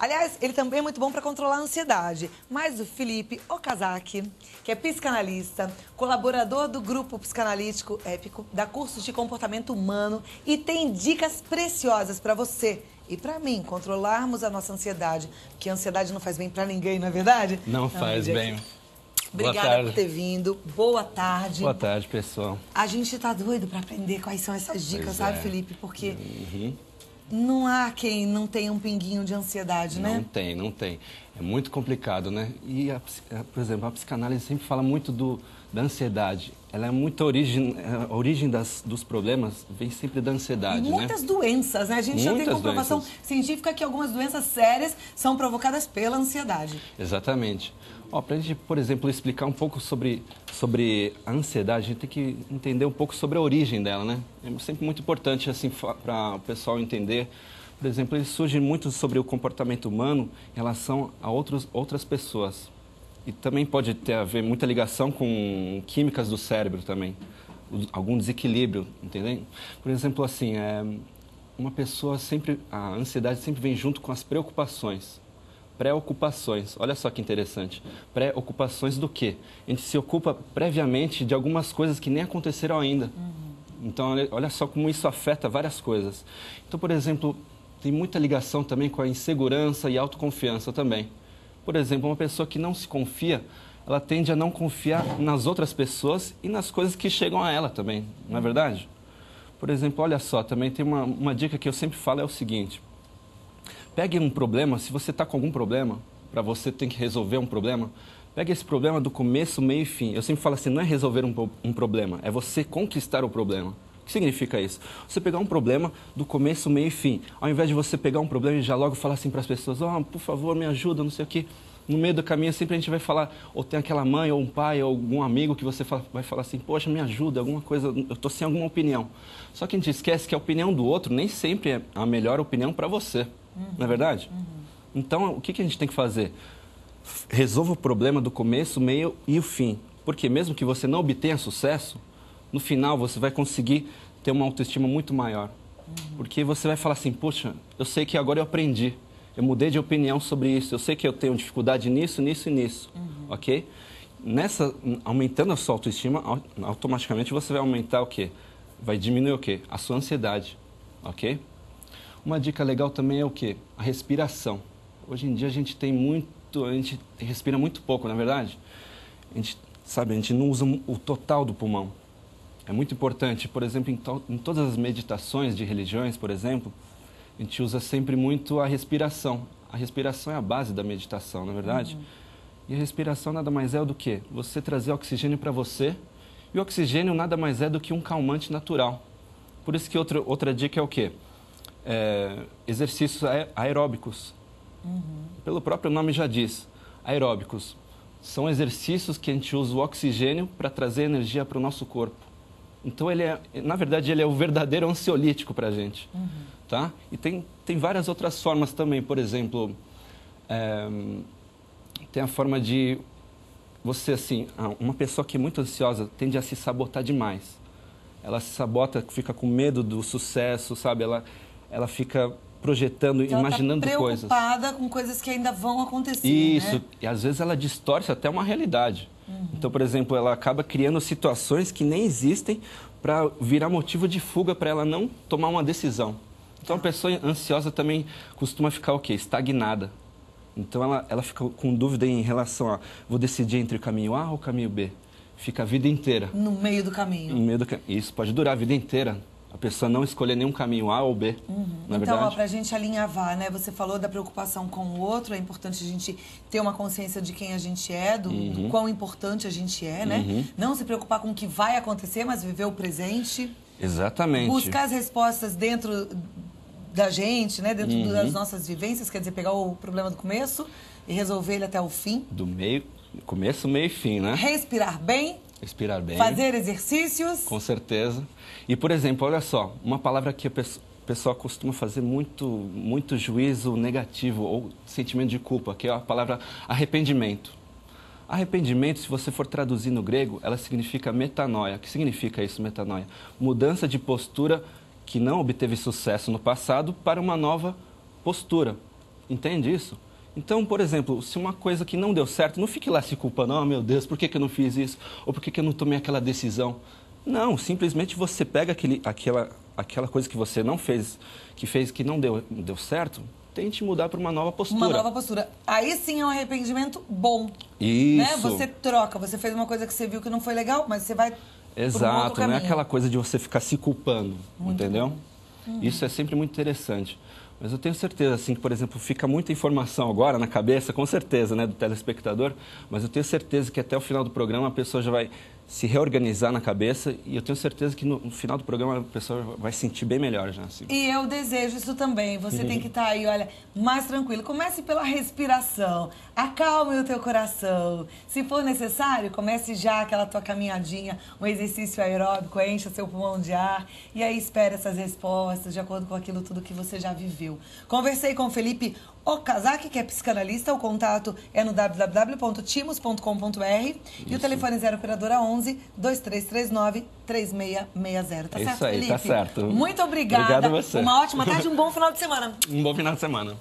Aliás, ele também é muito bom para controlar a ansiedade. Mas o Felipe Okazaki, que é psicanalista, colaborador do grupo psicanalítico Épico, dá cursos de comportamento humano e tem dicas preciosas para você e para mim controlarmos a nossa ansiedade. Porque a ansiedade não faz bem para ninguém, não é verdade? Não faz bem. Obrigada por ter vindo. Boa tarde. Boa tarde, pessoal. A gente tá doido para aprender quais são essas dicas, Pois sabe, é. Felipe? Porque não há quem não tenha um pinguinho de ansiedade, né? Não tem. É muito complicado, né? E, por exemplo, a psicanálise sempre fala muito da ansiedade. Ela é muito a origem dos problemas vem sempre da ansiedade, E muitas doenças, né? A gente já tem comprovação científica que algumas doenças sérias são provocadas pela ansiedade. Exatamente. Para a gente, por exemplo, explicar um pouco sobre a ansiedade, a gente tem que entender um pouco sobre a origem dela, né? É sempre muito importante, assim, para o pessoal entender. Por exemplo, ele surge muito sobre o comportamento humano em relação a outras pessoas. E também pode ter a ver muita ligação com químicas do cérebro também. Algum desequilíbrio, entendeu? Por exemplo, assim, uma pessoa a ansiedade sempre vem junto com as preocupações. Preocupações, olha só que interessante. Preocupações do quê? A gente se ocupa previamente de algumas coisas que nem aconteceram ainda. Então, olha só como isso afeta várias coisas. Então, por exemplo, tem muita ligação também com a insegurança e autoconfiança também. Por exemplo, uma pessoa que não se confia, ela tende a não confiar nas outras pessoas e nas coisas que chegam a ela também, não é verdade? Por exemplo, olha só, também tem uma dica que eu sempre falo, é o seguinte. Pegue um problema, se você está com algum problema, para você tem que resolver um problema, pegue esse problema do começo, meio e fim. Eu sempre falo assim, não é resolver um problema, é você conquistar o problema. O que significa isso? Você pegar um problema do começo, meio e fim. Ao invés de você pegar um problema e já logo falar assim para as pessoas, por favor, me ajuda, não sei o quê. No meio do caminho, sempre a gente vai falar, ou tem aquela mãe, ou um pai, ou algum amigo que você vai falar assim, poxa, me ajuda, alguma coisa, eu estou sem alguma opinião. Só que a gente esquece que a opinião do outro nem sempre é a melhor opinião para você, não é verdade? Então, o que a gente tem que fazer? Resolva o problema do começo, meio e o fim. Porque mesmo que você não obtenha sucesso, no final você vai conseguir ter uma autoestima muito maior. Porque você vai falar assim, poxa, eu sei que agora eu aprendi. Eu mudei de opinião sobre isso. Eu sei que eu tenho dificuldade nisso, nisso e nisso. Ok? Aumentando a sua autoestima, automaticamente você vai aumentar o quê? Vai diminuir o quê? A sua ansiedade. Ok? Uma dica legal também é o quê? A respiração. Hoje em dia a gente respira muito pouco, não é verdade? A gente não usa o total do pulmão. É muito importante, por exemplo, em todas as meditações de religiões, por exemplo, a gente usa sempre muito a respiração. A respiração é a base da meditação, não é verdade? E a respiração nada mais é do que você trazer oxigênio para você, e o oxigênio nada mais é do que um calmante natural. Por isso que outra dica é o quê? Exercícios aeróbicos. Pelo próprio nome já diz, aeróbicos. São exercícios que a gente usa o oxigênio para trazer energia para o nosso corpo. Então, na verdade, ele é o verdadeiro ansiolítico para a gente. Tá? E tem várias outras formas também. Por exemplo, tem a forma de você, assim, uma pessoa que é muito ansiosa tende a se sabotar demais. Ela se sabota, fica com medo do sucesso, sabe? Ela fica projetando, então imaginando coisas. Ela está preocupada com coisas que ainda vão acontecer, Isso, né? E às vezes ela distorce até uma realidade. Então, por exemplo, ela acaba criando situações que nem existem para virar motivo de fuga para ela não tomar uma decisão. Então, a pessoa ansiosa também costuma ficar o quê? Estagnada. Então, ela fica com dúvida em relação a vou decidir entre o caminho A ou o caminho B. Fica a vida inteira. No meio do caminho. Isso pode durar a vida inteira. A pessoa não escolher nenhum caminho A ou B, não é verdade? Então, para a gente alinhavar, né? Você falou da preocupação com o outro, é importante a gente ter uma consciência de quem a gente é, do quão importante a gente é, né? Não se preocupar com o que vai acontecer, mas viver o presente. Exatamente. Buscar as respostas dentro da gente, né? Dentro das nossas vivências, quer dizer, pegar o problema do começo e resolver ele até o fim. Do meio, começo, meio e fim, né? Respirar bem. Respirar bem. Fazer exercícios. Com certeza. E, por exemplo, olha só, uma palavra que a pessoa costuma fazer muito juízo negativo ou sentimento de culpa, que é a palavra arrependimento. Arrependimento, se você for traduzir no grego, ela significa metanoia. O que significa isso, metanoia? Mudança de postura que não obteve sucesso no passado para uma nova postura. Entende isso? Então, por exemplo, se uma coisa que não deu certo, não fique lá se culpando, oh meu Deus, por que eu não fiz isso? Ou por que eu não tomei aquela decisão? Não, simplesmente você pega aquela coisa que você não fez, que não deu certo, tente mudar para uma nova postura. Uma nova postura. Aí sim é um arrependimento bom. Isso. Né? Você troca, você fez uma coisa que você viu que não foi legal, mas você vai Exato, não é aquela coisa de você ficar se culpando, entendeu? Uhum. Isso é sempre muito interessante. Mas eu tenho certeza, assim, que, por exemplo, fica muita informação agora na cabeça, com certeza, né, do telespectador, mas eu tenho certeza que até o final do programa a pessoa já vai se reorganizar na cabeça e eu tenho certeza que no final do programa a pessoa vai sentir bem melhor já. Assim. E eu desejo isso também. Você tem que estar aí, olha, mais tranquilo. Comece pela respiração. Acalme o teu coração. Se for necessário, comece já aquela tua caminhadinha, um exercício aeróbico, encha seu pulmão de ar e aí espere essas respostas de acordo com aquilo tudo que você já viveu. Conversei com o Felipe Okazaki, que é psicanalista. O contato é no www.timos.com.br e o telefone 0 operadora 11 2339 3660. Tá certo, isso aí, Felipe? tá certo. Muito obrigada. Obrigado a você. Uma ótima tarde e um bom final de semana. Um bom final de semana.